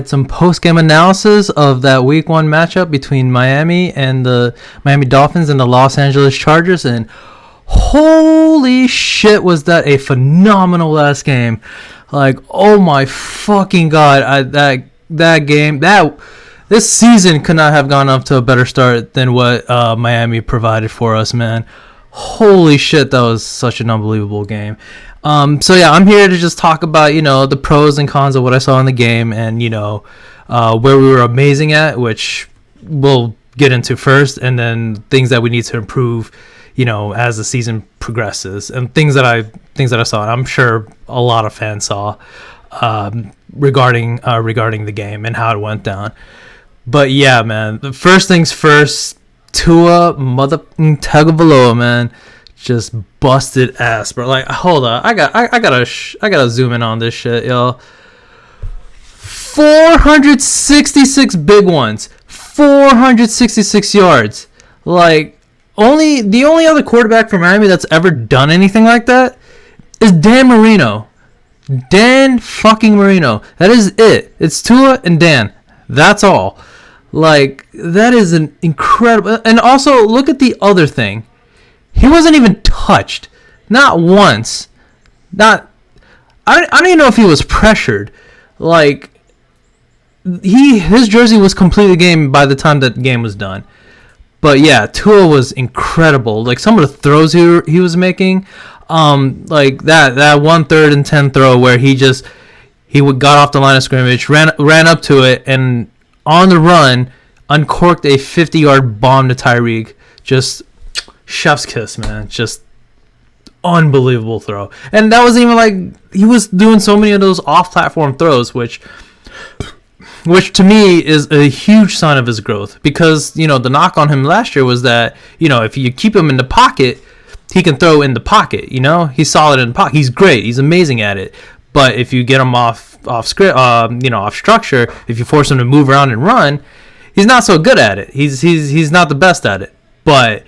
Some post-game analysis of that week 1 matchup between Miami and the Miami Dolphins and the Los Angeles Chargers, and holy shit, was that a phenomenal last game. Like, oh my fucking god, that game, this season could not have gone off to a better start than what Miami provided for us, man. Holy shit, that was such an unbelievable game. So yeah, I'm here to just talk about, the pros and cons of what I saw in the game, and, where we were amazing at, which we'll get into first, and then things that we need to improve, as the season progresses, and things that I saw, and I'm sure a lot of fans saw, regarding the game and how it went down. But yeah, man, the first things first, TUA Tagovailoa, man, just busted ass, bro. Like, hold on, I gotta zoom in on this shit, yo. 466 big ones, 466 yards. Like, the only other quarterback from Miami that's ever done anything like that is Dan Marino. Dan fucking Marino. That is it. It's Tua and Dan. That's all. Like, that is an incredible. And also, look at the other thing. He wasn't even touched. Not once. I don't even know if he was pressured. Like, his jersey was completely game by the time that game was done. But yeah, Tua was incredible. Like, some of the throws he was making, like that 1 3rd and 10 throw where he got off the line of scrimmage, ran up to it, and on the run uncorked a 50-yard bomb to TYREEK. Just chef's kiss, man. Just unbelievable throw. And that wasn't even like, he was doing so many of those off-platform throws, which to me is a huge sign of his growth, because, the knock on him last year was that, if you keep him in the pocket, he can throw in the pocket, he's solid in the pocket. He's great. He's amazing at it. But if you get him off script, off structure, if you force him to move around and run, he's not so good at it. He's not the best at it. But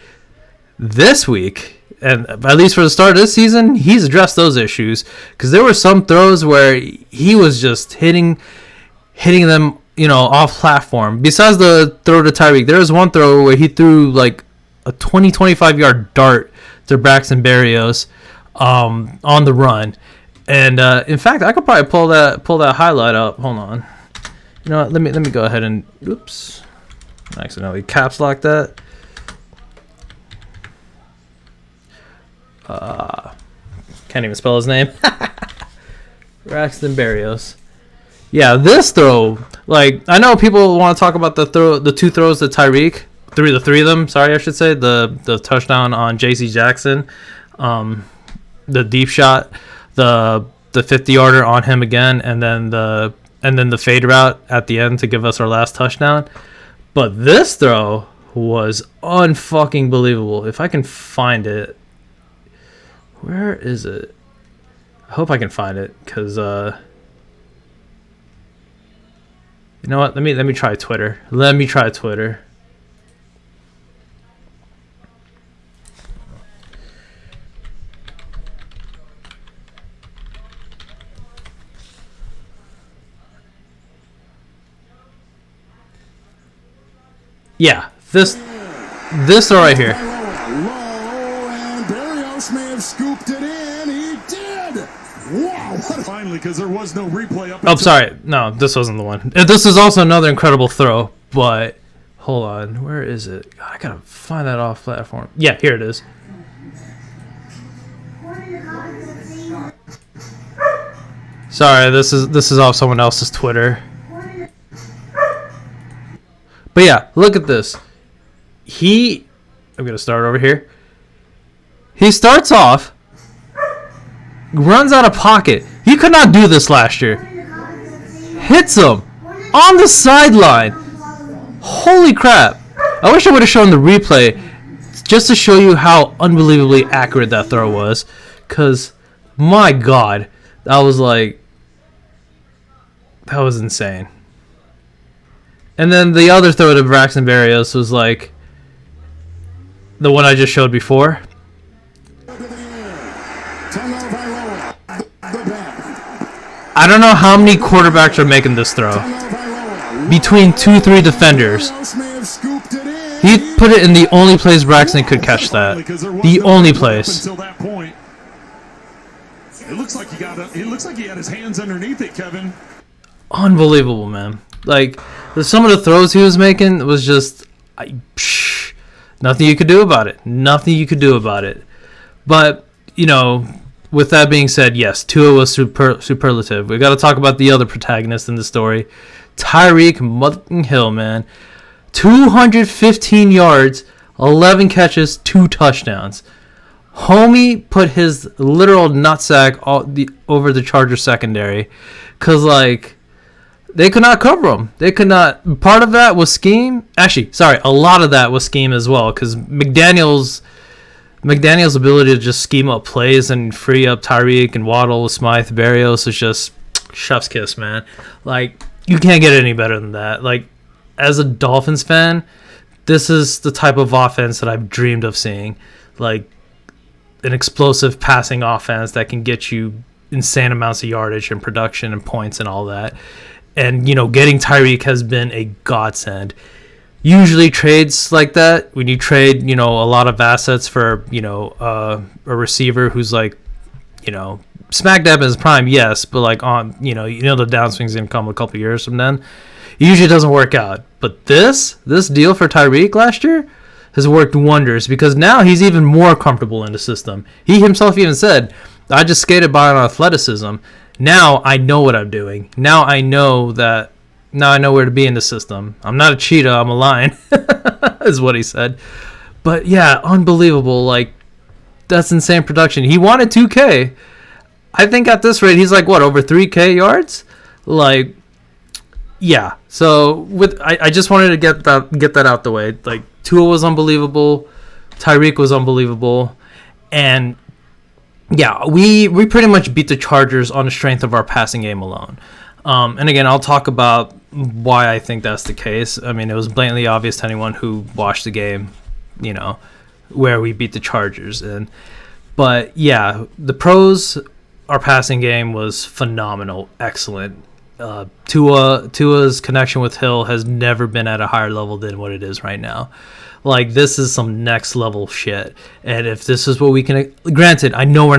this week, and at least for the start of this season, he's addressed those issues, because there were some throws where he was just hitting them, off platform. Besides the throw to TYREEK, there was one throw where he threw like a 25 yard dart to Braxton Berrios on the run. And in fact, I could probably pull that highlight up. Hold on. You know what? Let me go ahead and oops. I accidentally caps lock that. Can't even spell his name. Braxton Berrios. Yeah, this throw, like, I know people want to talk about the 2 throws to TYREEK, the 3 of them, sorry, I should say, the touchdown on J.C. Jackson, the deep shot, the 50-yarder on him again, and then the fade route at the end to give us our last touchdown. But this throw was unfucking believable. If I can find it, where is it? I hope I can find it, because you know what? Let me try Twitter. Yeah, this throw right here. And Berrios may have scooped it in. He did. Wow. Finally, because there was no replay up. Oh, sorry. No, this wasn't the one. This is also another incredible throw, but hold on. Where is it? God, I gotta find that off platform. Yeah, here it is. Sorry, this is off someone else's Twitter. But yeah, look at this. I'm gonna start over here. He starts off, runs out of pocket. He could not do this last year. Hits him on the sideline. Holy crap. I wish I would have shown the replay just to show you how unbelievably accurate that throw was. Because, my God, that was insane. And then the other throw to Braxton Berrios was like the one I just showed before. I don't know how many quarterbacks are making this throw. between 2-3 defenders. He put it in the only place Braxton could catch that. The only place. Until that point. It looks like he had his hands underneath it, Kevin. Unbelievable, man. Like, some of the throws he was making was just nothing you could do about it. Nothing you could do about it. But, you know, with that being said, yes, Tua was superlative. We got to talk about the other protagonist in the story. TYREEK Hill, man. 215 yards, 11 catches, 2 touchdowns. Homie put his literal nutsack over the Chargers secondary because, like, they could not cover him. They could not. Part of that was scheme. Actually, sorry, a lot of that was scheme as well because McDaniel's ability to just scheme up plays and free up Tyreek and Waddle, Smythe, Berrios is just chef's kiss, man. Like, you can't get any better than that. Like, as a Dolphins fan, this is the type of offense that I've dreamed of seeing. Like, an explosive passing offense that can get you insane amounts of yardage and production and points and all that. And, you know, getting Tyreek has been a godsend. Usually trades like that, when you trade, you know, a lot of assets for, you know, a receiver who's like, you know, smack dab in his prime, yes, but like on, you know the downswing's going to come a couple years from then. It usually doesn't work out. But this deal for Tyreek last year has worked wonders because now he's even more comfortable in the system. He himself even said, I just skated by on athleticism. Now I know what I'm doing. Now I know where to be in the system. I'm not a cheetah, I'm a lion, is what he said. But yeah, unbelievable. Like, that's insane production. He wanted 2K. I think at this rate, he's like, what, over 3K yards? Like, yeah. So I just wanted to get that out the way. Like, Tua was unbelievable. Tyreek was unbelievable. And yeah, we pretty much beat the Chargers on the strength of our passing game alone. And again, I'll talk about why I think that's the case. I mean, it was blatantly obvious to anyone who watched the game, you know, where we beat the Chargers. But yeah, the pros, our passing game was phenomenal, excellent. Tua's connection with Hill has never been at a higher level than what it is right now. Like, this is some next level shit. And if this is what we can, granted, I know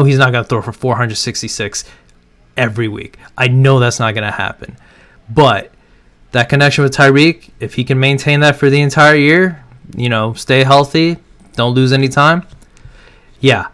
he's not going to throw for 466 every week. I know that's not going to happen. But that connection with Tyreek, if he can maintain that for the entire year, you know, stay healthy, don't lose any time, yeah,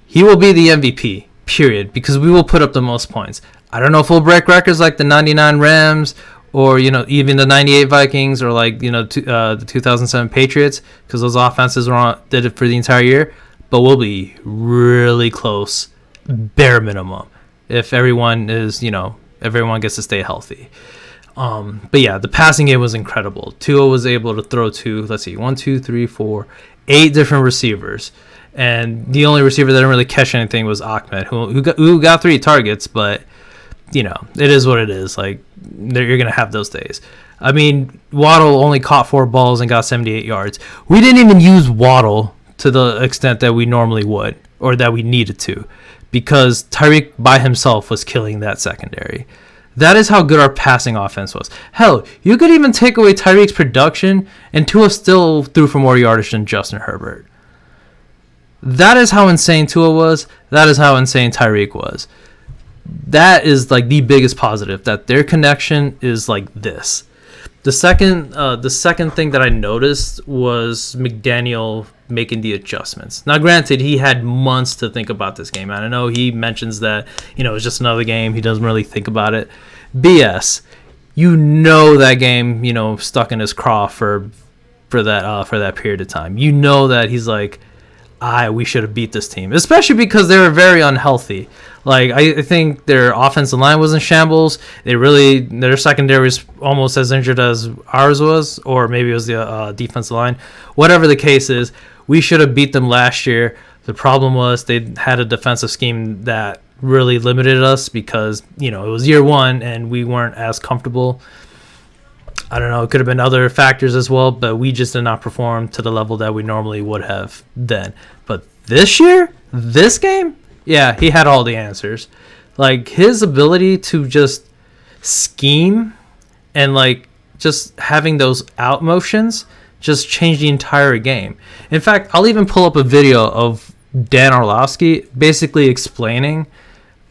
he will be the MVP, period, because we will put up the most points. I don't know if we'll break records like the 99 Rams or, you know, even the 98 Vikings or like, you know, the 2007 Patriots, because those offenses did it for the entire year, but we'll be really close, bare minimum, if everyone gets to stay healthy. But yeah, the passing game was incredible. Tua was able to throw to, 8 different receivers. And the only receiver that didn't really catch anything was Ahmed, who got 3 targets, but, you know, it is what it is. Like, you're going to have those days. I mean, Waddle only caught 4 balls and got 78 yards. We didn't even use Waddle to the extent that we normally would or that we needed to, because Tyreek by himself was killing that secondary. That is how good our passing offense was. Hell, you could even take away Tyreek's production and Tua still threw for more yardage than Justin Herbert. That is how insane Tua was. That is how insane Tyreek was. That is like the biggest positive, that their connection is like this. The second thing that I noticed was McDaniel making the adjustments. Now, granted, he had months to think about this game. I know he mentions that, you know, it's just another game. He doesn't really think about it. BS. You know that game, you know, stuck in his craw for that period of time. You know that he's like, we should have beat this team, especially because they were very unhealthy. Like, I think their offensive line was in shambles. Their secondary was almost as injured as ours was, or maybe it was the defensive line. Whatever the case is, we should have beat them last year. The problem was they had a defensive scheme that really limited us because, you know, it was year one and we weren't as comfortable. I don't know, it could have been other factors as well, but we just did not perform to the level that we normally would have then. But this year, this game, yeah, he had all the answers. Like, his ability to just scheme And like just having those out motions just changed the entire game. In fact, I'll even pull up a video of Dan Orlovsky basically explaining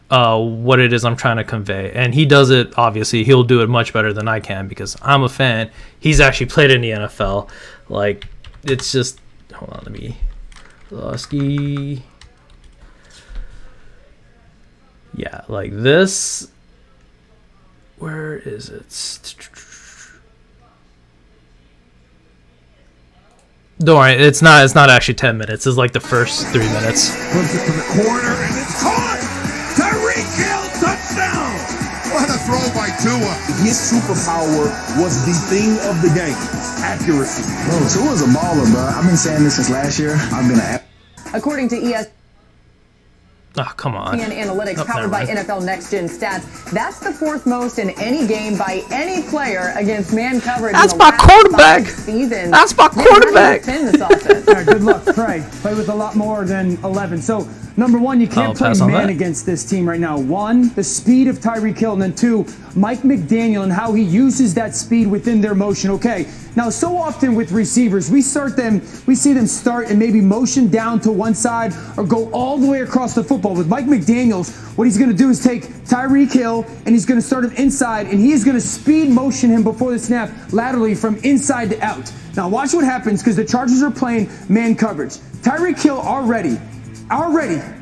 what it is I'm trying to convey. And he does it, obviously, he'll do it much better than I can because I'm a fan. He's actually played in the NFL. Like, it's just, hold on, let me, Orlovsky. Yeah, like this. Where is it? Don't worry, it's not actually 10 minutes. It's like the first 3 minutes. Flips it to the corner, and it's caught! TYREEK Hill, touchdown! What a throw by Tua. His superpower was the thing of the game. Accuracy. Bro, Tua's a baller, bro. I've been saying this since last year. I've been According to ESPN Oh, come on. Analytics powered by NFL Next Gen Stats, that's the fourth most in any game by any player against man coverage. That's my quarterback. That's my quarterback. This offense. All right, good luck. Play with a lot more than 11. So, number one, you can't play man against this team right now. One, the speed of TYREEK Hill, and then two, Mike McDaniel and how he uses that speed within their motion. Okay, now so often with receivers, we see them start and maybe motion down to one side or go all the way across the football. With Mike McDaniels, what he's going to do is take TYREEK Hill and he's going to start him inside and he is going to speed motion him before the snap laterally from inside to out. Now watch what happens because the Chargers are playing man coverage. TYREEK Hill already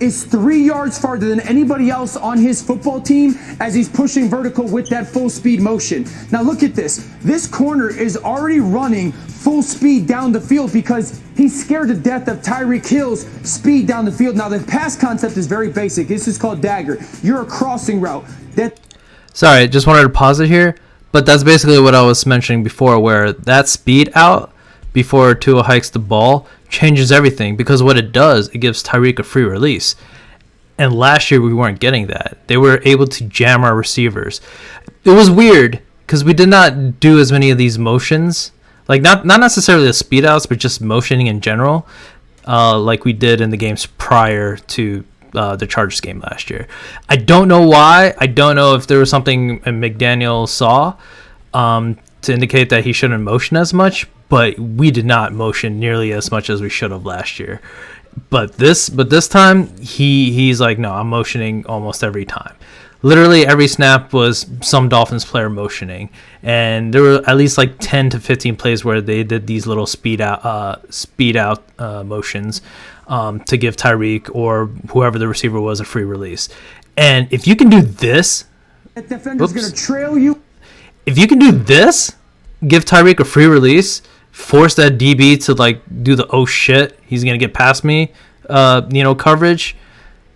is 3 yards farther than anybody else on his football team as he's pushing vertical with that full speed motion. Now look at this. This corner is already running full speed down the field because he's scared to death of TYREEK Hill's speed down the field. Now the pass concept is very basic. This is called dagger. You're a crossing route. Sorry, just wanted to pause it here. But that's basically what I was mentioning before, where that speed out before Tua hikes the ball changes everything, because what it does, it gives TYREEK a free release. And last year we weren't getting that. They were able to jam our receivers. It was weird because we did not do as many of these motions, like not necessarily the speed outs, but just motioning in general, like we did in the games prior to the Chargers game last year. I don't know why. I don't know if there was something McDaniel saw to indicate that he shouldn't motion as much, but we did not motion nearly as much as we should have last year. But this time he's like, no, I'm motioning almost every time. Literally every snap was some Dolphins player motioning, and there were at least like 10 to 15 plays where they did these little speed out motions to give TYREEK or whoever the receiver was a free release. And if you can do this, that defender's going to trail you. If you can do this, give TYREEK a free release, force that DB to like do the oh shit, he's gonna get past me, coverage.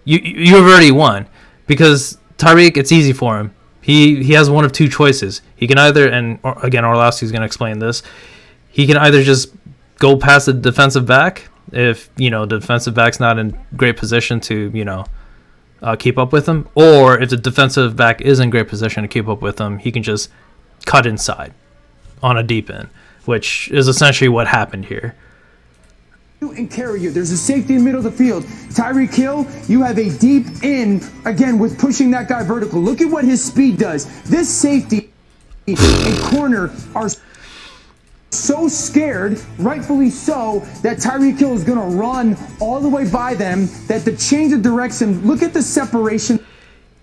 You've already won, because TYREEK, it's easy for him. He has one of two choices. He can either, and again, Orlovsky's gonna explain this. He can either just go past the defensive back if the defensive back's not in great position to keep up with him, or if the defensive back is in great position to keep up with him, he can just cut inside on a deep end, which is essentially what happened here. And carry you. There's a safety in the middle of the field. TYREEK Hill, you have a deep in, again, with pushing that guy vertical. Look at what his speed does. This safety and corner are so scared, rightfully so, that TYREEK Hill is going to run all the way by them, that the change of direction, look at the separation.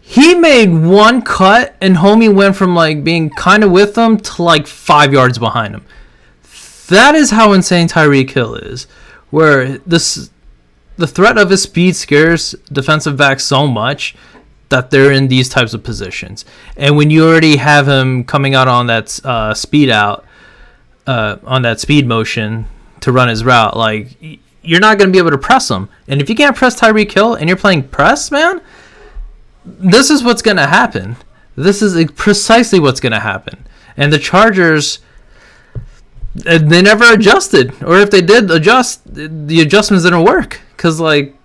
He made one cut, and homie went from like being kind of with him to like 5 yards behind him. That is how insane TYREEK Hill is, where the threat of his speed scares defensive backs so much that they're in these types of positions. And when you already have him coming out on that speed out, on that speed motion to run his route, like, you're not going to be able to press him. And if you can't press TYREEK Hill and you're playing press, man, this is what's going to happen. This is precisely what's going to happen. And the Chargers, they never adjusted. Or if they did adjust, the adjustments didn't work. Because, like,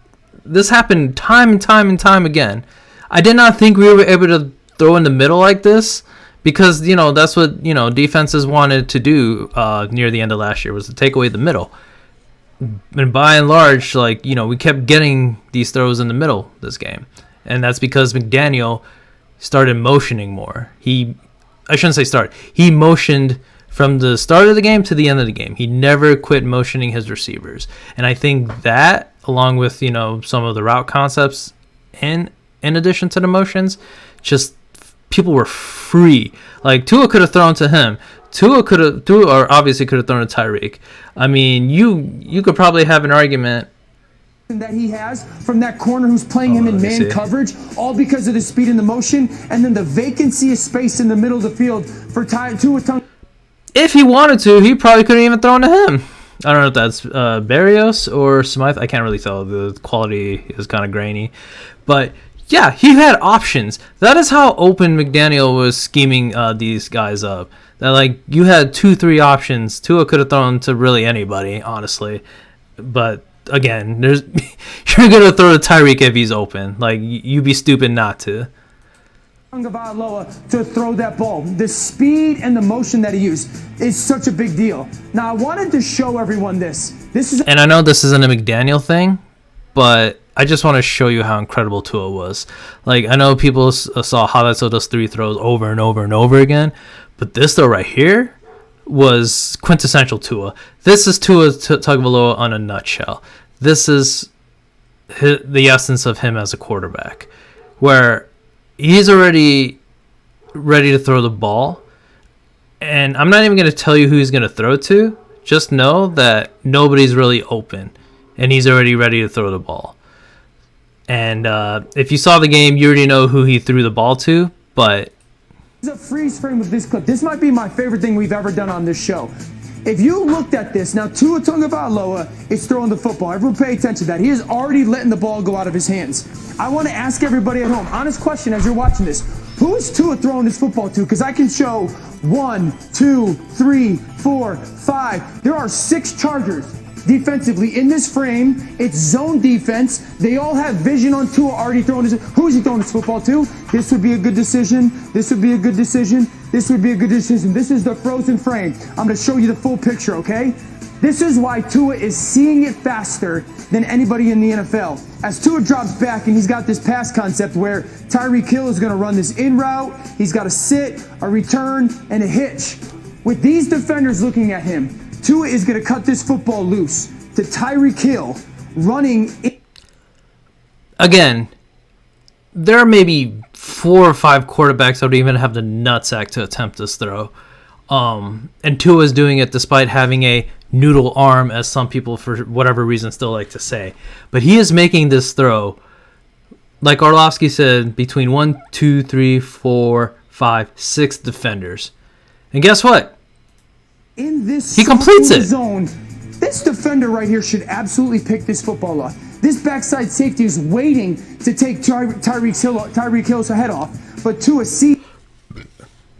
this happened time and time and time again. I did not think we were able to throw in the middle like this. Because, that's what, defenses wanted to do near the end of last year, was to take away the middle. And by and large, like, we kept getting these throws in the middle this game. And that's because McDaniel started motioning more. He I shouldn't say start. He motioned from the start of the game to the end of the game. He never quit motioning his receivers. And I think that, along with, you know, some of the route concepts in addition to the motions, just people were free. Like, Tua could have thrown to him. Tua obviously could have thrown to TYREEK. I mean, you could probably have an argument that he has from that corner who's playing him in man coverage, all because of the speed and the motion, and then the vacancy of space in the middle of the field for Tua. If he wanted to, he probably couldn't even throw to him. I don't know if that's Barrios or Smythe. I can't really tell. The quality is kind of grainy. But, yeah, he had options. That is how open McDaniel was scheming these guys up. That, like, you had 2-3 options. Tua could have thrown to really anybody, honestly. But, again, you're going to throw to TYREEK if he's open. Like, you'd be stupid not to. To throw that ball. The speed and the motion that he used is such a big deal. Now, I wanted to show everyone this. And I know this isn't a McDaniel thing, but I just want to show you how incredible Tua was. Like, I know people saw highlights of those 3 throws over and over and over again, but this throw right here was quintessential Tua. This is Tua Tagovailoa on a nutshell. This is the essence of him as a quarterback, where he's already ready to throw the ball, and I'm not even going to tell you who he's going to throw to. Just know that nobody's really open, and he's already ready to throw the ball. And if you saw the game, you already know who he threw the ball to, but a freeze frame with this clip. This might be my favorite thing we've ever done on this show. If you looked at this, now Tua Tagovailoa is throwing the football. Everyone pay attention to that. He is already letting the ball go out of his hands. I want to ask everybody at home, honest question as you're watching this. Who is Tua throwing this football to? Because I can show 1, 2, 3, 4, 5. There are 6 Chargers defensively in this frame. It's zone defense. They all have vision on Tua already throwing this. Who is he throwing this football to? This would be a good decision. This would be a good decision. This would be a good decision. This is the frozen frame. I'm going to show you the full picture, okay? This is why Tua is seeing it faster than anybody in the NFL. As Tua drops back and he's got this pass concept where Tyreek Hill is going to run this in route. He's got a sit, a return, and a hitch. With these defenders looking at him, Tua is going to cut this football loose to Tyreek Hill running. Again, there are maybe 4 or 5 quarterbacks that would even have the nutsack to attempt this throw. And Tua is doing it despite having a noodle arm, as some people, for whatever reason, still like to say. But he is making this throw, like Orlovsky said, between 1, 2, 3, 4, 5, 6 defenders. And guess what? In this he completes it. Zone, this defender right here should absolutely pick this football off. This backside safety is waiting to take Tyreek Hill's head off, but Tua see.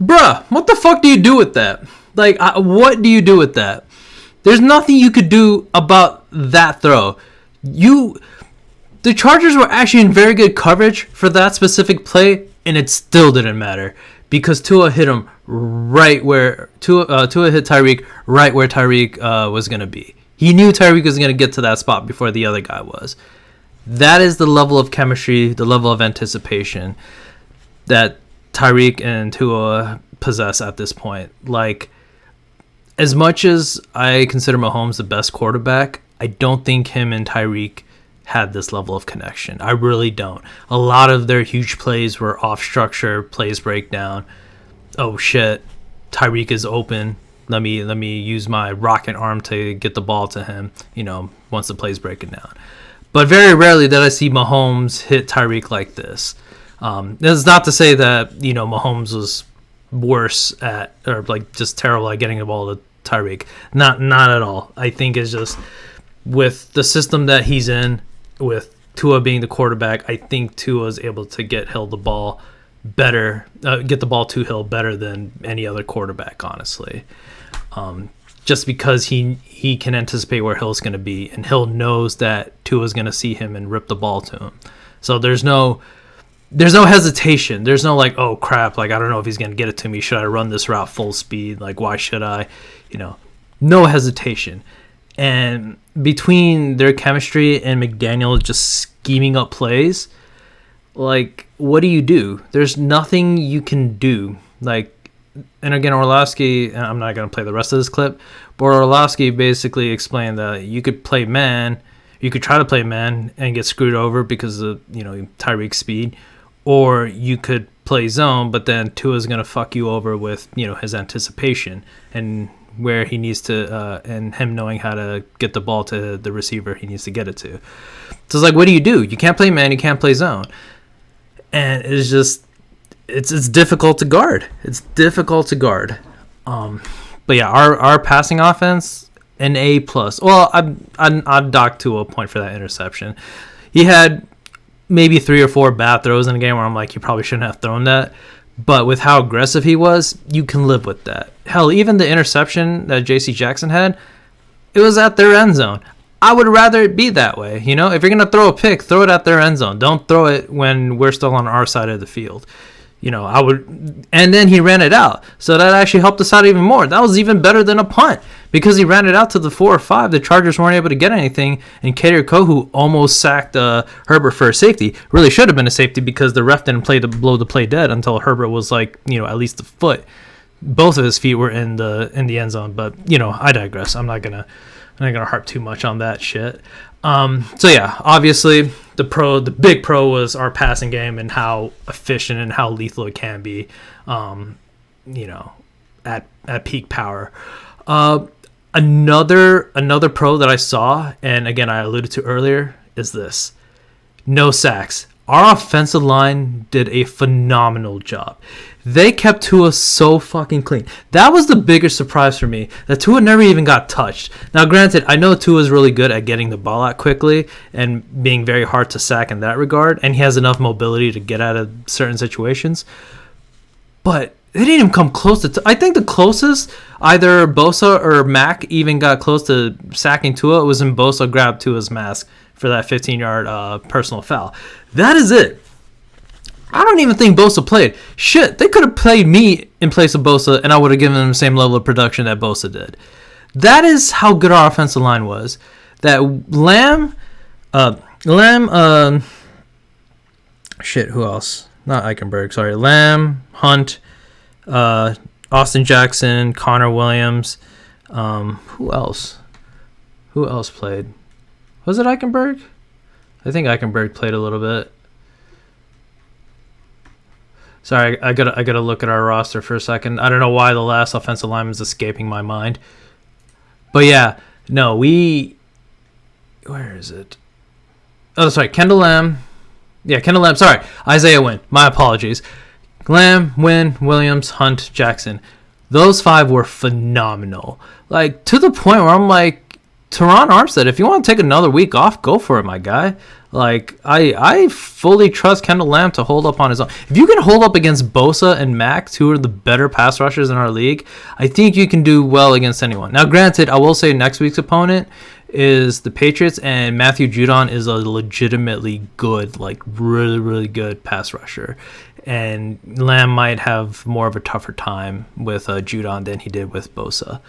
Bruh, what the fuck do you do with that? Like, what do you do with that? There's nothing you could do about that throw. The Chargers were actually in very good coverage for that specific play, and it still didn't matter because Tua hit him right where Tua hit Tyreek right where Tyreek was gonna be. He knew Tyreek was gonna get to that spot before the other guy was. That is the level of chemistry, the level of anticipation that Tyreek and Tua possess at this point. Like, as much as I consider Mahomes the best quarterback, I don't think him and Tyreek had this level of connection. I really don't. A lot of their huge plays were off structure, plays break down. Oh shit, Tyreek is open. Let me use my rocket arm to get the ball to him, once the play's breaking down. But very rarely did I see Mahomes hit Tyreek like this. This is not to say that, Mahomes was worse at, or like just terrible at getting the ball to Tyreek. Not at all. I think it's just with the system that he's in, with Tua being the quarterback, I think Tua is able to get Hill the ball better, get the ball to Hill better than any other quarterback, honestly. Just because he can anticipate where Hill's going to be, and Hill knows that Tua's going to see him and rip the ball to him. So there's no hesitation. There's no like, oh crap, like I don't know if he's going to get it to me. Should I run this route full speed? Like, why should I? No hesitation. And between their chemistry and McDaniel just scheming up plays, like, what do? There's nothing you can do. Like, and again, Orlovsky, and I'm not going to play the rest of this clip, but Orlovsky basically explained that you could play man, you could try to play man and get screwed over because of, TYREEK's speed, or you could play zone, but then Tua's going to fuck you over with, his anticipation and where he needs to, and him knowing how to get the ball to the receiver he needs to get it to. So it's like, what do? You can't play man, you can't play zone. And it's just, it's difficult to guard. It's difficult to guard. But yeah, our passing offense, an A+. Well, I'd dock to a point for that interception. He had maybe 3 or 4 bad throws in a game where I'm like, you probably shouldn't have thrown that. But with how aggressive he was, you can live with that. Hell, even the interception that J.C. Jackson had, it was at their end zone. I would rather it be that way. If you're going to throw a pick, throw it at their end zone. Don't throw it when we're still on our side of the field. I would, and then he ran it out. So that actually helped us out even more. That was even better than a punt because he ran it out to the 4 or 5. The Chargers weren't able to get anything, and Kader Kohu almost sacked Herbert for a safety. Really should have been a safety because the ref didn't blow the play dead until Herbert was like, at least a foot. Both of his feet were in the end zone, but I digress. I'm not gonna harp too much on that shit. So yeah, obviously the big pro was our passing game and how efficient and how lethal it can be, at peak power. Another pro that I saw, and again I alluded to earlier, is this: no sacks. Our offensive line did a phenomenal job. They kept Tua so fucking clean. That was the biggest surprise for me, that Tua never even got touched. Now, granted, I know Tua is really good at getting the ball out quickly and being very hard to sack in that regard, and he has enough mobility to get out of certain situations. But they didn't even come close to... I think the closest, either Bosa or Mack even got close to sacking Tua, was when Bosa grabbed Tua's mask for that 15-yard personal foul. That is it. I don't even think Bosa played. Shit, they could have played me in place of Bosa, and I would have given them the same level of production that Bosa did. That is how good our offensive line was. That who else? Not Eichenberg, sorry. Lamb, Hunt, Austin Jackson, Connor Williams. Who else? Who else played? Was it Eichenberg? I think Eichenberg played a little bit. Sorry, I gotta look at our roster for a second. I don't know why the last offensive lineman is escaping my mind. But yeah, no, where is it? Oh, sorry, Kendall Lamb. Yeah, Kendall Lamb. Sorry, Isaiah Wynn. My apologies. Lamb, Wynn, Williams, Hunt, Jackson. Those 5 were phenomenal. Like, to the point where I'm like, Teron Armstead, if you want to take another week off, go for it, my guy. Like, I fully trust Kendall Lamb to hold up on his own. If you can hold up against Bosa and Mack, 2 are the better pass rushers in our league, I think you can do well against anyone. Now, granted, I will say next week's opponent is the Patriots, and Matthew Judon is a legitimately good, like really, really good pass rusher. And Lamb might have more of a tougher time with Judon than he did with Bosa.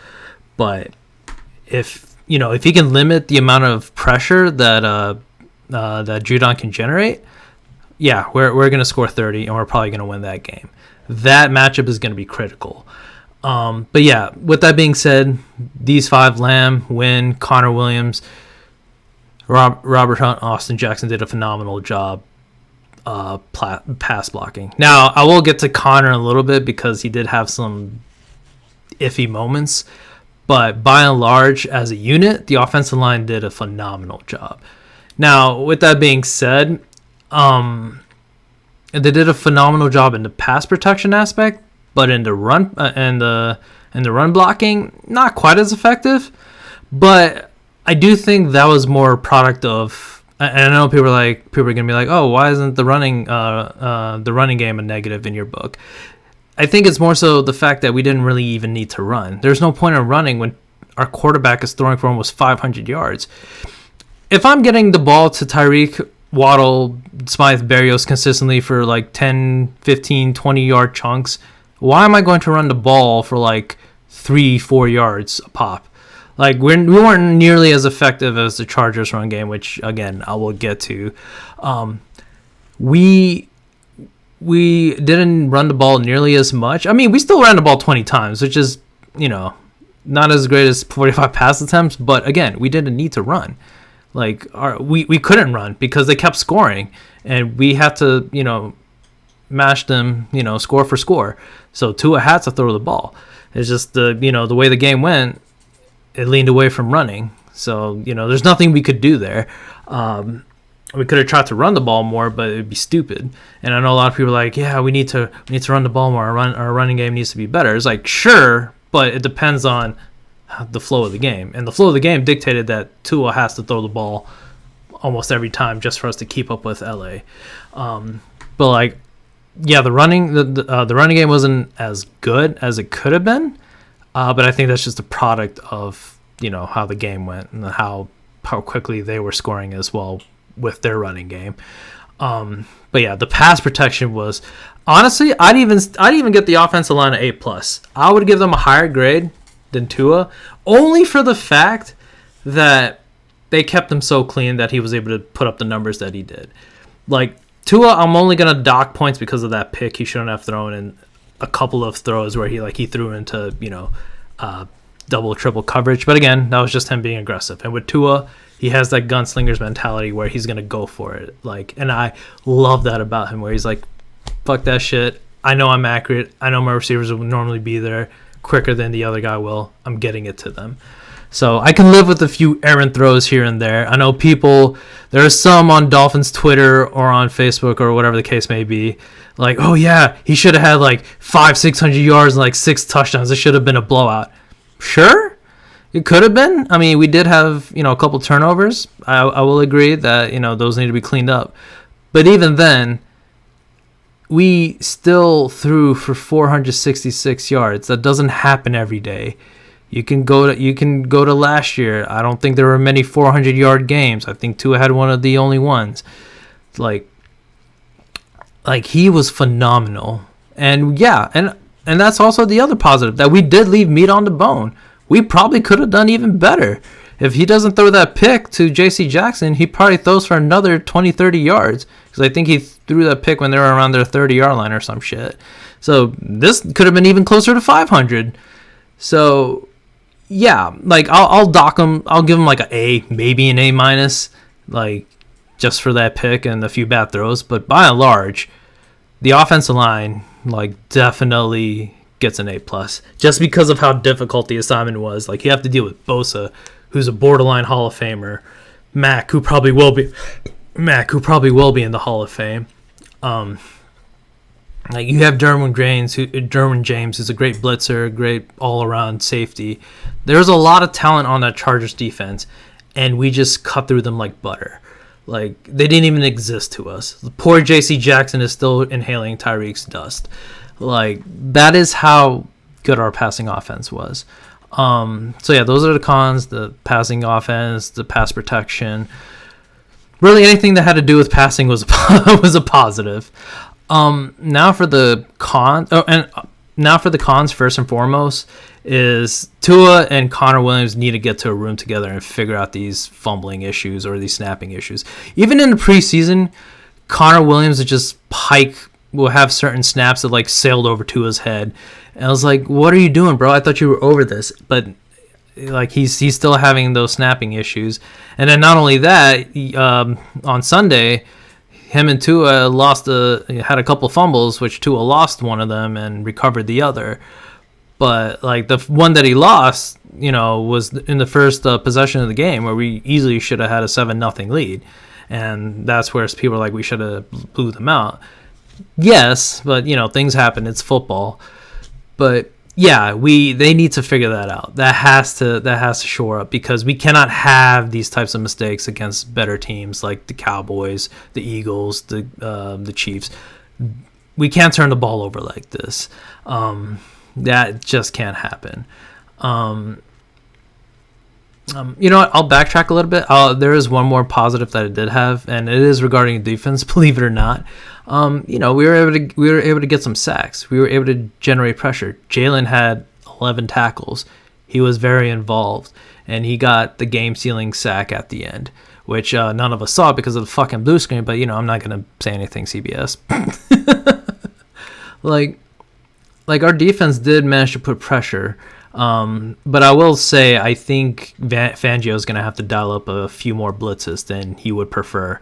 But if he can limit the amount of pressure that Judon can generate, yeah, we're going to score 30 and we're probably going to win that game. That matchup is going to be critical. But yeah, with that being said, these 5, Lamb, Wynn, Connor Williams, Robert Hunt, Austin Jackson did a phenomenal job pass blocking. Now, I will get to Connor in a little bit because he did have some iffy moments. But by and large, as a unit, the offensive line did a phenomenal job. Now, with that being said, they did a phenomenal job in the pass protection aspect, but in the run run blocking, not quite as effective. But I do think that was more a product of, and I know people are gonna be like, oh, why isn't the running game a negative in your book? I think it's more so the fact that we didn't really even need to run. There's no point in running when our quarterback is throwing for almost 500 yards. If I'm getting the ball to TYREEK, Waddle, Smythe, Berrios consistently for like 10, 15, 20-yard chunks, why am I going to run the ball for like 3-4 yards a pop? Like, we weren't nearly as effective as the Chargers run game, which, again, I will get to. We we didn't run the ball nearly as much. I mean, we still ran the ball 20 times, which is, not as great as 45 pass attempts. But again, we didn't need to run. Like, we couldn't run because they kept scoring, and we had to, mash them, score for score. So Tua had to throw the ball. It's just the way the game went, it leaned away from running. So, there's nothing we could do there. We could have tried to run the ball more, but it'd be stupid. And I know a lot of people are like, yeah, we need to run the ball more. Our running game needs to be better. It's like, sure, but it depends on the flow of the game. And the flow of the game dictated that Tua has to throw the ball almost every time just for us to keep up with LA. But like, yeah, the running game wasn't as good as it could have been. But I think that's just a product of, how the game went and how quickly they were scoring as well with their running game. But yeah, the pass protection was, honestly, I'd even get the offensive line an A+. I would give them a higher grade than Tua, only for the fact that they kept him so clean that he was able to put up the numbers that he did. Like, Tua, I'm only going to dock points because of that pick he shouldn't have thrown, and a couple of throws where he threw into, double, triple coverage. But again, that was just him being aggressive. And with Tua, he has that gunslinger's mentality where he's going to go for it. Like, and I love that about him, where he's like, fuck that shit. I know I'm accurate. I know my receivers will normally be there quicker than the other guy will. I'm getting it to them. So I can live with a few errant throws here and there. I know there are some on Dolphins Twitter or on Facebook or whatever the case may be, like, oh yeah, he should have had like 500-600 yards and like 6 touchdowns. It should have been a blowout. Sure, it could have been. I mean, we did have, a couple turnovers. I will agree that, those need to be cleaned up. But even then, we still threw for 466 yards. That doesn't happen every day. You can go to last year. I don't think there were many 400-yard games. I think Tua had one of the only ones. Like he was phenomenal. And yeah, and that's also the other positive, that we did leave meat on the bone. We probably could have done even better. If he doesn't throw that pick to J.C. Jackson, he probably throws for another 20, 30 yards. Because I think he threw that pick when they were around their 30-yard line or some shit. So this could have been even closer to 500. So yeah, like I'll dock him. I'll give him like an A, maybe an A-, like just for that pick and a few bad throws. But by and large, the offensive line like definitely gets an A+, just because of how difficult the assignment was. Like, you have to deal with Bosa, who's a borderline Hall of Famer, Mack, who probably will be in the Hall of Fame. Like, you have Derwin James, who's a great blitzer, great all-around safety. There's a lot of talent on that Chargers defense, and we just cut through them like butter. Like, they didn't even exist to us. The poor J.C. Jackson is still inhaling TYREEK's dust. Like, that is how good our passing offense was. So yeah, those are the cons: the passing offense, the pass protection. Really, anything that had to do with passing was a positive. Now for the cons, first and foremost, is Tua and Connor Williams need to get to a room together and figure out these fumbling issues or these snapping issues. Even in the preseason, Connor Williams will have certain snaps that like sailed over Tua's head. And I was like, what are you doing, bro? I thought you were over this. But like, he's still having those snapping issues. And then not only that, on Sunday, him and Tua had a couple fumbles, which Tua lost one of them and recovered the other. But like, the one that he lost, was in the first possession of the game, where we easily should have had a 7-0 lead. And that's where people are like, we should have blew them out. Yes, but things happen. It's football. But yeah, they need to figure that out. That has to shore up, because we cannot have these types of mistakes against better teams like the Cowboys, the Eagles, the Chiefs. We can't turn the ball over like this. That just can't happen. You know what? I'll backtrack a little bit. There is one more positive that it did have, and it is regarding defense. Believe it or not, we were able to get some sacks. We were able to generate pressure. Jalen had 11 tackles. He was very involved, and he got the game-sealing sack at the end, which none of us saw because of the fucking blue screen. But I'm not gonna say anything, CBS. like our defense did manage to put pressure. But I will say, I think Fangio is going to have to dial up a few more blitzes than he would prefer.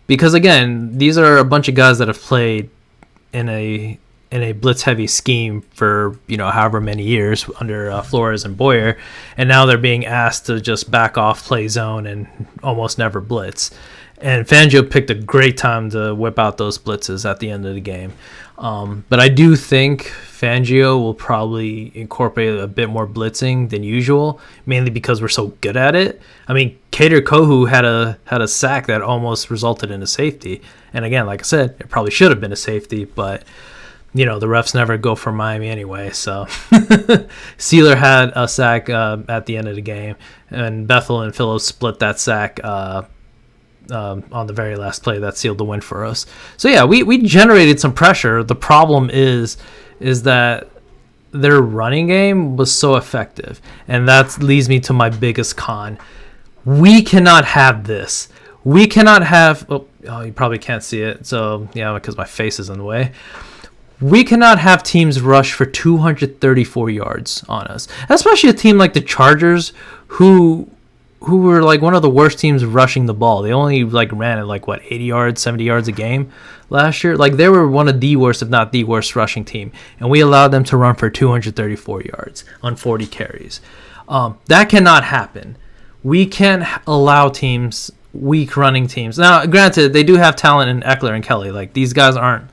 Because, again, these are a bunch of guys that have played in a blitz-heavy scheme for, however many years under Flores and Boyer. And now they're being asked to just back off, play zone, and almost never blitz. And Fangio picked a great time to whip out those blitzes at the end of the game. But I do think Fangio will probably incorporate a bit more blitzing than usual, mainly because we're so good at it. I mean, Kader Kohu had a sack that almost resulted in a safety. And again, like I said, it probably should have been a safety, but the refs never go for Miami anyway. So Sealer had a sack at the end of the game, and Bethel and Phillips split that sack on the very last play that sealed the win for us. So yeah, we generated some pressure. The problem is that their running game was so effective, and that leads me to my biggest con. We cannot have this. We cannot have. Oh, you probably can't see it. So yeah, because my face is in the way. We cannot have teams rush for 234 yards on us, especially a team like the Chargers, who were like one of the worst teams rushing the ball. They only ran at 80 yards, 70 yards a game last year. They were one of the worst, if not the worst, rushing team, and we allowed them to run for 234 yards on 40 carries. That cannot happen. We can't allow teams, weak running teams. Now, granted, they do have talent in Eckler and Kelly. These guys aren't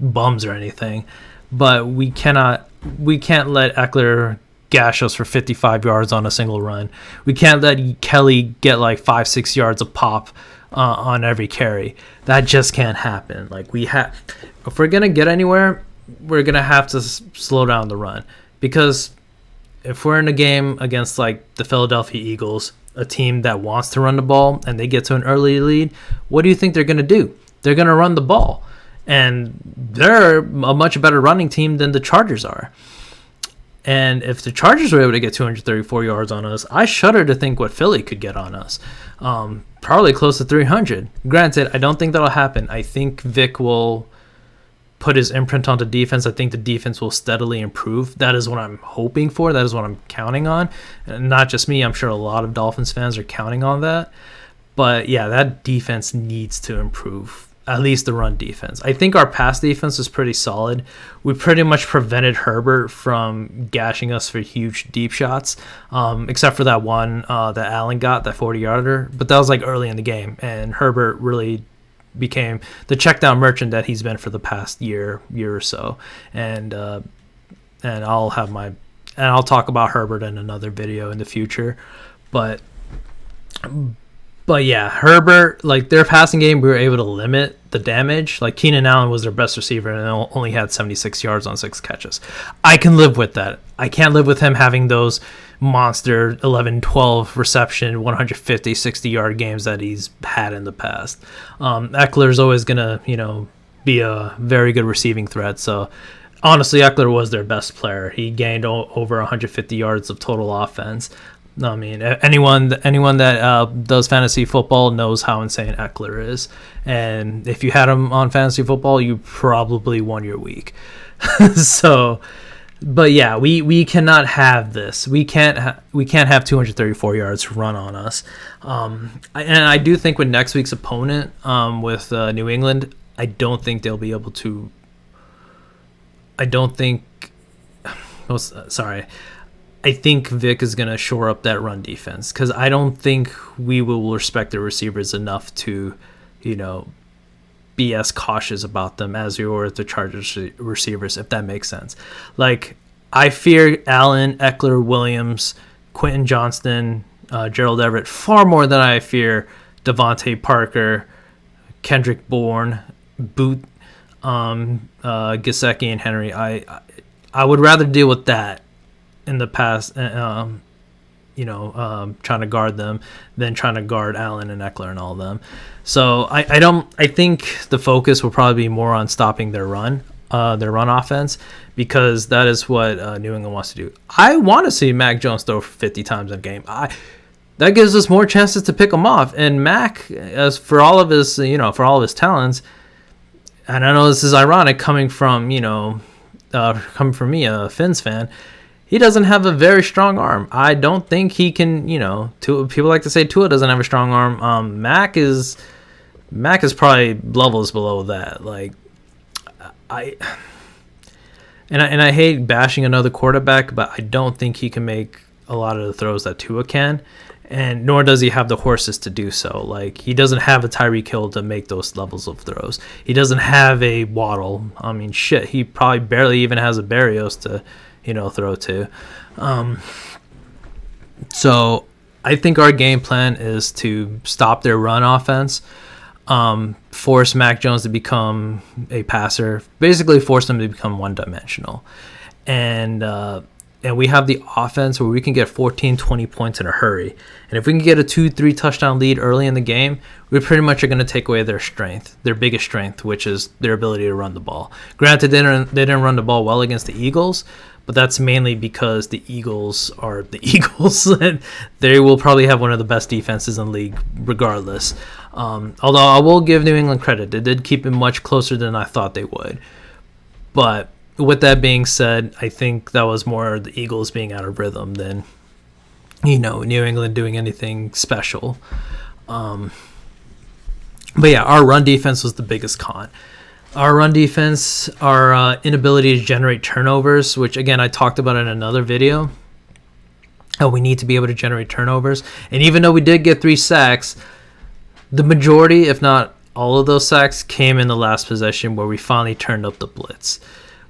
bums or anything, but we can't let Eckler gash us for 55 yards on a single run. We can't let Kelly get 5-6 yards a pop on every carry. That just can't happen. If we're gonna get anywhere, we're gonna have to slow down the run, because if we're in a game against the Philadelphia Eagles, a team that wants to run the ball, and they get to an early lead, what do you think they're gonna do? They're gonna run the ball. And they're a much better running team than the Chargers are. And if the Chargers were able to get 234 yards on us, I shudder to think what Philly could get on us. Probably close to 300. Granted, I don't think that'll happen. I think Vic will put his imprint on the defense. I think the defense will steadily improve. That is what I'm hoping for. That is what I'm counting on. And not just me. I'm sure a lot of Dolphins fans are counting on that. But yeah, that defense needs to improve. At least the run defense. I think our pass defense is pretty solid. We pretty much prevented Herbert from gashing us for huge deep shots, except for that one that Allen got, that 40-yarder. But that was early in the game, and Herbert really became the checkdown merchant that he's been for the past year or so. And I'll talk about Herbert in another video in the future, but yeah, Herbert, their passing game, we were able to limit the damage. Keenan Allen was their best receiver and only had 76 yards on 6 catches. I can live with that. I can't live with him having those monster 11, 12 reception, 150, 60-yard games that he's had in the past. Eckler's always going to, be a very good receiving threat. So, honestly, Eckler was their best player. He gained over 150 yards of total offense. I mean, anyone that does fantasy football knows how insane Eckler is, and if you had him on fantasy football, you probably won your week. So, but yeah, we cannot have this. We can't have 234 yards run on us. And I do think with next week's opponent, with New England, I don't think they'll be able to. I think Vic is going to shore up that run defense, because I don't think we will respect the receivers enough to, be as cautious about them as we were with the Chargers receivers, if that makes sense. I fear Allen, Eckler, Williams, Quentin Johnston, Gerald Everett far more than I fear Devontae Parker, Kendrick Bourne, Boot, Gesicki, and Henry. I would rather deal with that in the past, trying to guard them than trying to guard Allen and Eckler and all of them. So I think the focus will probably be more on stopping their run offense, because that is what New England wants to do. I want to see Mac Jones throw 50 times in a game. That gives us more chances to pick him off. And Mac, as for all of his talents, and I know this is ironic coming from me, a Finns fan. He doesn't have a very strong arm. I don't think he can, people like to say Tua doesn't have a strong arm. Mac is probably levels below that. Like, I hate bashing another quarterback, but I don't think he can make a lot of the throws that Tua can, and nor does he have the horses to do so. Like, he doesn't have a Tyreek Hill to make those levels of throws. He doesn't have a Waddle. I mean, shit, he probably barely even has a Barrios to, throw to. So I think our game plan is to stop their run offense, force Mac Jones to become a passer, basically force them to become one-dimensional. And we have the offense where we can get 14, 20 points in a hurry. And if we can get a 2-3 touchdown lead early in the game, we pretty much are going to take away their strength, their biggest strength, which is their ability to run the ball. Granted, they didn't run the ball well against the Eagles, but that's mainly because the Eagles are the Eagles. And they will probably have one of the best defenses in the league regardless. Although I will give New England credit. They did keep it much closer than I thought they would. But with that being said, I think that was more the Eagles being out of rhythm than, New England doing anything special. But yeah, our run defense was the biggest con. Our run defense, our inability to generate turnovers, which again I talked about in another video. We need to be able to generate turnovers. And even though we did get 3 sacks, the majority, if not all of those sacks, came in the last possession where we finally turned up the blitz.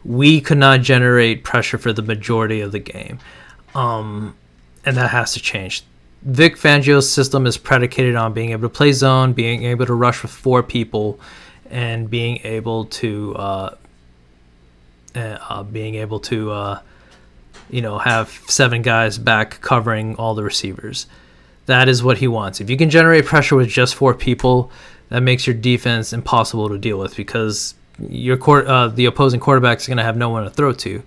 We could not generate pressure for the majority of the game. And that has to change. Vic Fangio's system is predicated on being able to play zone, being able to rush with 4 people, and being able to have 7 guys back covering all the receivers. That is what he wants. If you can generate pressure with just 4 people, that makes your defense impossible to deal with, because the opposing quarterback is going to have no one to throw to.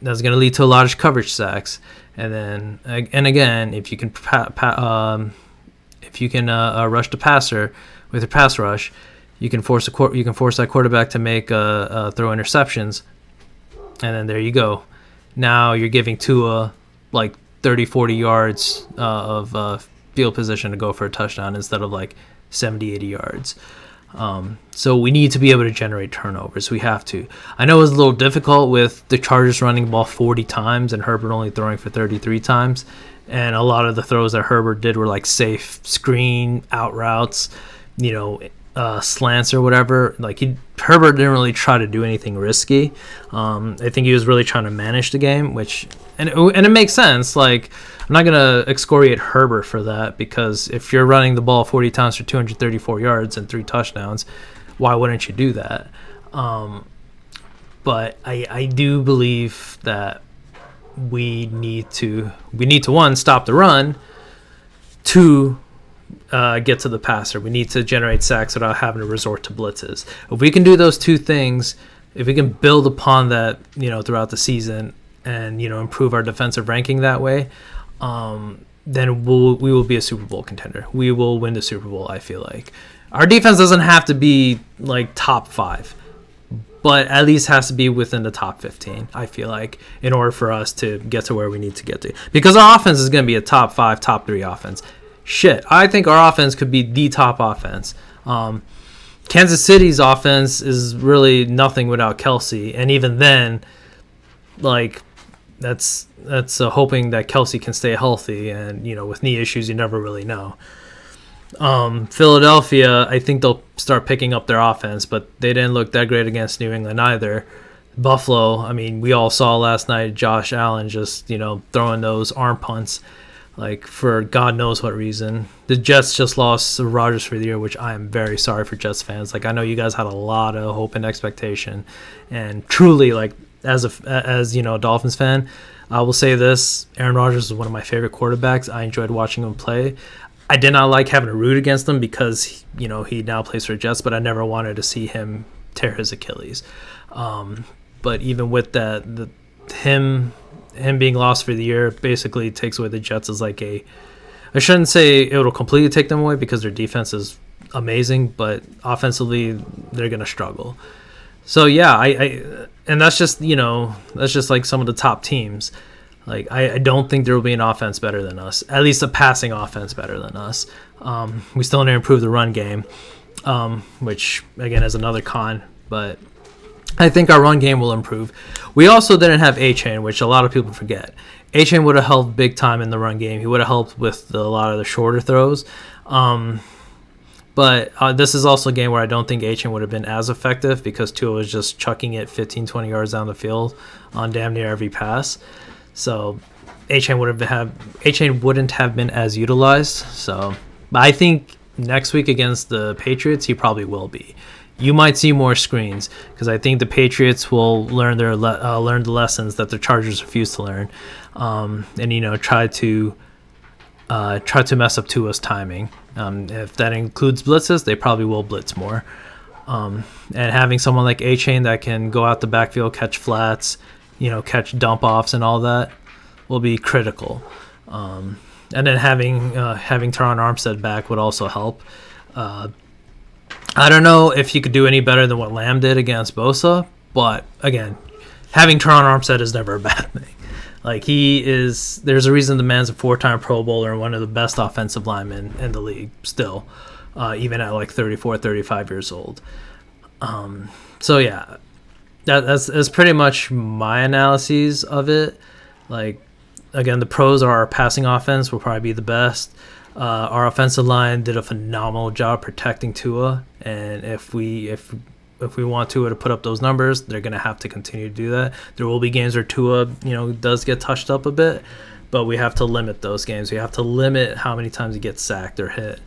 That's going to lead to a lot of coverage sacks. And again, if you can rush the passer with your pass rush, you can force that quarterback to make throw interceptions, and then there you go. Now you're giving Tua like 30-40 yards of field position to go for a touchdown instead of like 70-80 yards. So we need to be able to generate turnovers. We have to. I know it was a little difficult with the Chargers running the ball 40 times and Herbert only throwing for 33 times. And a lot of the throws that Herbert did were like safe screen, out routes, slants or whatever. Like Herbert didn't really try to do anything risky. I think he was really trying to manage the game, and it makes sense. Like, I'm not gonna excoriate Herbert for that, because if you're running the ball 40 times for 234 yards and 3 touchdowns, why wouldn't you do that? But I do believe that we need to 1, stop the run, 2, get to the passer. We need to generate sacks without having to resort to blitzes. If we can do those 2 things, if we can build upon that, throughout the season, and improve our defensive ranking that way, then we will be a Super Bowl contender. We will win the Super Bowl. I feel like our defense doesn't have to be like top 5, but at least has to be within the top 15. I feel like, in order for us to get to where we need to get to, because our offense is going to be a top 5, top 3 offense. Shit, I think our offense could be the top offense. Kansas City's offense is really nothing without Kelsey, and even then, like, that's hoping that Kelsey can stay healthy, and with knee issues you never really know. Philadelphia, I think they'll start picking up their offense, but they didn't look that great against New England either. Buffalo, I mean, we all saw last night Josh Allen just throwing those arm punts, like, for God knows what reason. The Jets just lost Rodgers for the year, which I am very sorry for Jets fans. Like, I know you guys had a lot of hope and expectation, and truly, like, as a Dolphins fan, I will say this: Aaron Rodgers is one of my favorite quarterbacks. I enjoyed watching him play. I did not like having to root against him because he now plays for Jets, but I never wanted to see him tear his Achilles. But even with that, him being lost for the year basically takes away the Jets as like I shouldn't say it'll completely take them away, because their defense is amazing, but offensively they're gonna struggle. So yeah, I and that's just like some of the top teams. Like I don't think there will be an offense better than us, at least a passing offense better than us. We still need to improve the run game, which again is another con, but I think our run game will improve. We also didn't have A-Chain, which a lot of people forget. A-Chain would have helped big time in the run game. He would have helped with a lot of the shorter throws. But this is also a game where I don't think A-Chain would have been as effective because Tua was just chucking it 15, 20 yards down the field on damn near every pass. So A-Chain wouldn't have been as utilized. So, but I think next week against the Patriots, he probably will be. You might see more screens because I think the Patriots will learn learn the lessons that the Chargers refuse to learn, and try to mess up Tua's timing. If that includes blitzes, they probably will blitz more. And having someone like A-Chain that can go out the backfield, catch flats, catch dump offs and all that will be critical. And then having Teron Armstead back would also help. I don't know if he could do any better than what Lamb did against Bosa, but again, having Teron Armstead is never a bad thing. Like there's a reason the man's a 4-time Pro Bowler and one of the best offensive linemen in the league still, even at like 34, 35 years old. So yeah, that's pretty much my analyses of it. Like, again, the pros are our passing offense will probably be the best. Our offensive line did a phenomenal job protecting Tua, and if we want Tua to put up those numbers, they're going to have to continue to do that. There will be games where Tua, does get touched up a bit, but we have to limit those games. We have to limit how many times he gets sacked or hit,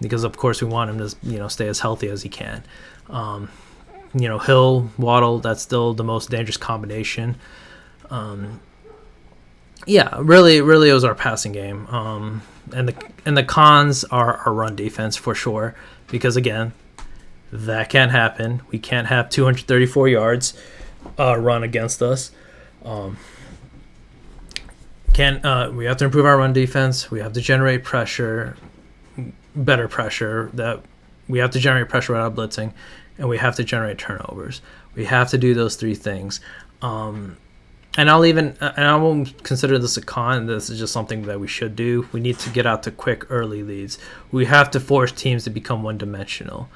because of course we want him to stay as healthy as he can. Hill, Waddle, that's still the most dangerous combination. Yeah, really, it was our passing game. And the cons are our run defense for sure, because again, that can't happen. We can't have 234 yards run against us. We have to improve our run defense. We have to generate pressure, better pressure. That we have to generate pressure without blitzing, and we have to generate turnovers. We have to do those three things. And I won't consider this a con. This is just something that we should do. We need to get out to quick early leads. We have to force teams to become one-dimensional.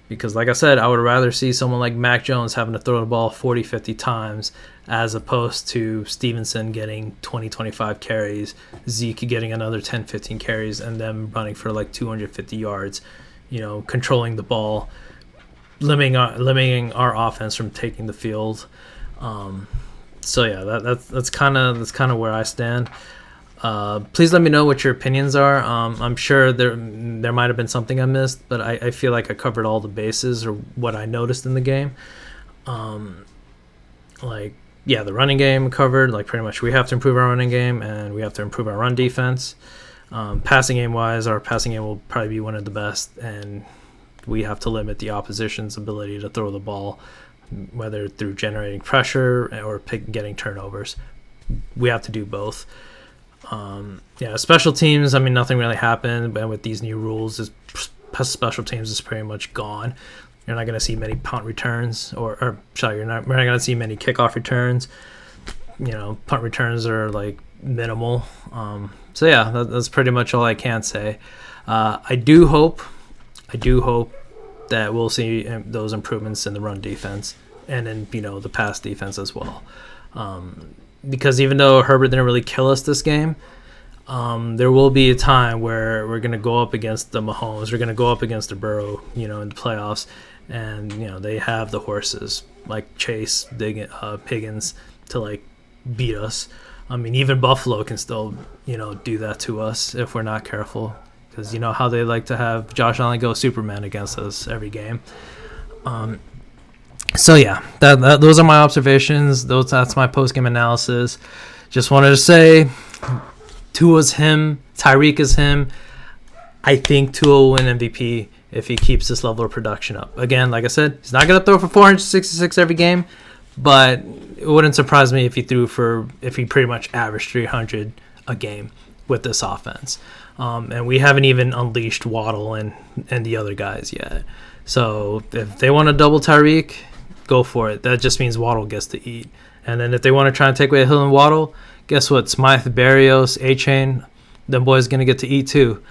Because like I said, I would rather see someone like Mac Jones having to throw the ball 40, 50 times as opposed to Stevenson getting 20, 25 carries, Zeke getting another 10, 15 carries, and them running for like 250 yards, controlling the ball, limiting our offense from taking the field. So yeah, that's kind of where I stand. Please let me know what your opinions are. I'm sure there might have been something I missed, but I feel like I covered all the bases or what I noticed in the game. The running game covered. Like pretty much, we have to improve our running game and we have to improve our run defense. Passing game wise, our passing game will probably be one of the best, and we have to limit the opposition's ability to throw the ball, whether through generating pressure or getting turnovers. We have to do both. Special teams, nothing really happened, but with these new rules, special teams is pretty much gone. You're not going to see many punt returns, we're not going to see many kickoff returns. Punt returns are like minimal. So yeah, that's pretty much all I can say. I do hope that we'll see those improvements in the run defense and in the pass defense as well. Because even though Herbert didn't really kill us this game, there will be a time where we're going to go up against the Mahomes, we're going to go up against the Burrow, in the playoffs, and they have the horses like Chase, Piggins to like beat us. Even Buffalo can still do that to us if we're not careful. Because how they like to have Josh Allen go Superman against us every game. So yeah, those are my observations. That's my post-game analysis. Just wanted to say, Tua's him, TYREEK is him. I think Tua will win MVP if he keeps this level of production up. Again, like I said, he's not going to throw for 466 every game, but it wouldn't surprise me if he pretty much averaged 300 a game. with this offense. And we haven't even unleashed Waddle and the other guys yet. So if they want to double Tyreek, go for it. That just means Waddle gets to eat. And then if they want to try and take away Hill and Waddle, guess what? Smythe, Barrios, A-Chain, them boys going to get to eat too.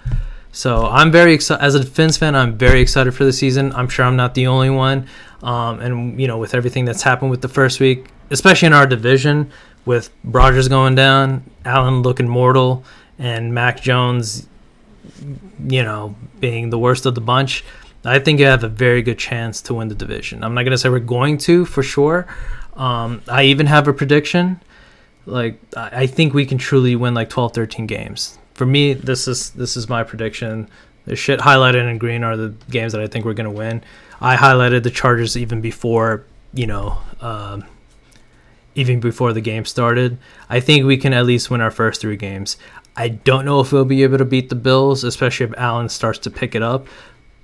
So I'm very excited. As a Fins fan, I'm very excited for the season. I'm sure I'm not the only one. And, with everything that's happened with the first week, especially in our division, with Rogers going down, Allen looking mortal, and Mac Jones, being the worst of the bunch, I think you have a very good chance to win the division. I'm not going to say we're going to, for sure. I even have a prediction. I think we can truly win 12, 13 games. For me, this is my prediction. The shit highlighted in green are the games that I think we're going to win. I highlighted the Chargers even before, even before the game started. I think we can at least win our first 3 games. I don't know if we'll be able to beat the Bills, especially if Allen starts to pick it up.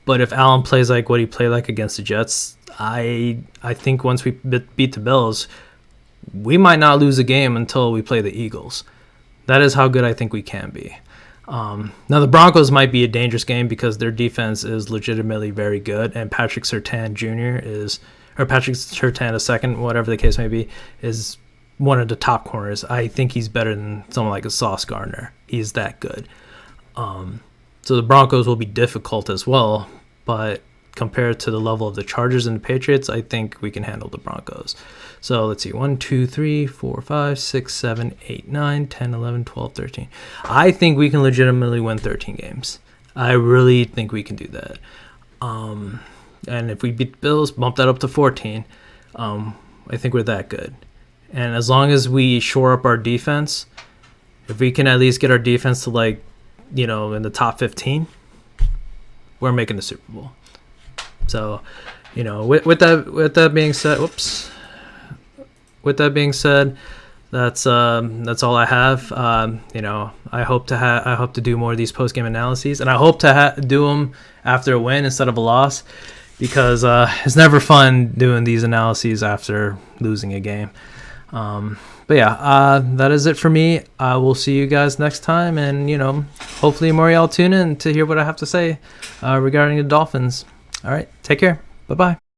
But if Allen plays like what he played like against the Jets, I think once we beat the Bills, we might not lose a game until we play the Eagles. That is how good I think we can be. Now, the Broncos might be a dangerous game because their defense is legitimately very good, and Patrick Surtain Jr. Patrick Surtain II, whatever the case may be, is one of the top corners. I think he's better than someone like a Sauce Gardner. He's that good. So the Broncos will be difficult as well, but compared to the level of the Chargers and the Patriots, I think we can handle the Broncos. So let's see, 1, 2, 3, 4, 5, 6, 7, 8, 9, 10, 11, 12, 13. I think we can legitimately win 13 games. I really think we can do that. And if we beat the Bills, bump that up to 14. I think we're that good. And as long as we shore up our defense, if we can at least get our defense to in the top 15, we're making the Super Bowl. So, with that being said, With that being said, that's all I have. I hope to do more of these post game analyses, and I hope to do them after a win instead of a loss, because it's never fun doing these analyses after losing a game. But yeah, that is it for me. I will see you guys next time, and hopefully Moriel tune in to hear what I have to say regarding the Dolphins. All right, take care. Bye bye.